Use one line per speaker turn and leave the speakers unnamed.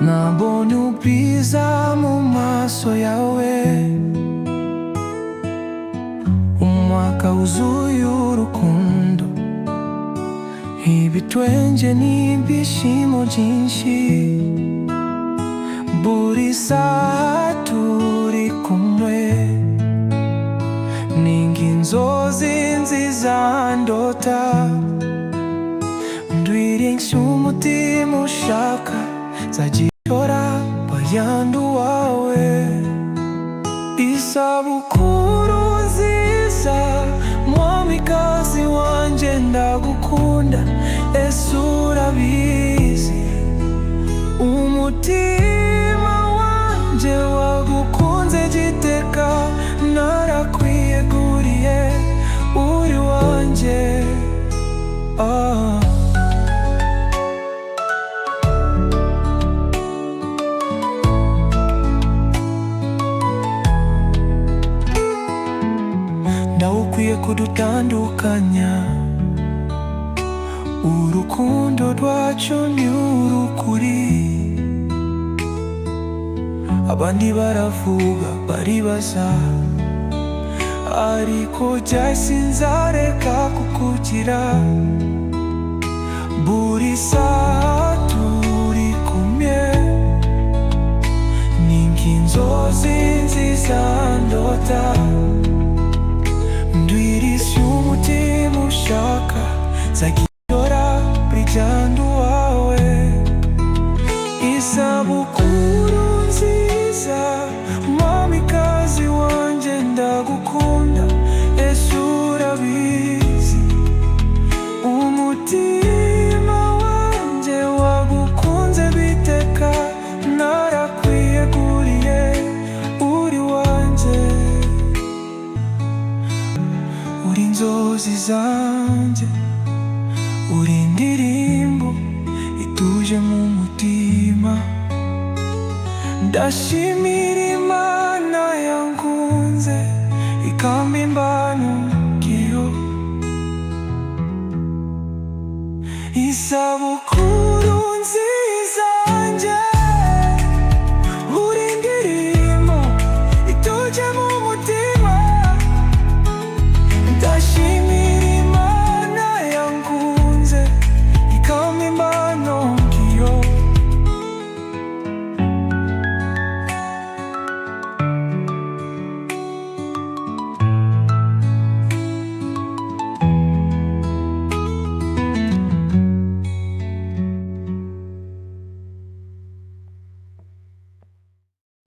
nabonye ubwiza mu maso yawe, umwaka wuzuye urukundo, ibitwenge n'ibyishimo byinshi. Buri saha turi kumwe, ni nk'inzozi nziza ndota, ndwiringisha umutima ushaka, nzagihora bayandi wawe. Isabukuru nziza mwamikazi wanje, ndagukunda ese urabizi, umutima wanje wagukunze giteka, narakwiyeguriye uri wanje. Ndawukwiye kudutandukanya, urukundo rwacu ni urukuri. Abandi baravuga baribaza, ariko jye sinzareka kukugira. Buri saha turi kumwe, ni nk'inzozi nziza ndota, ndwirisha umutima ushaka, nzagihora bayandi wawe. Isabukuru nziza mwamikazi wanje, ndagukunda ese urabizi, umutima wanje wagukunze biteka, narakwiyeguriye uri wanje. Uri inzozi zanje, uri indirimbo ituje mu mutima, ndashimira Imana yankunze ikampa imbanukiro. Isabukuru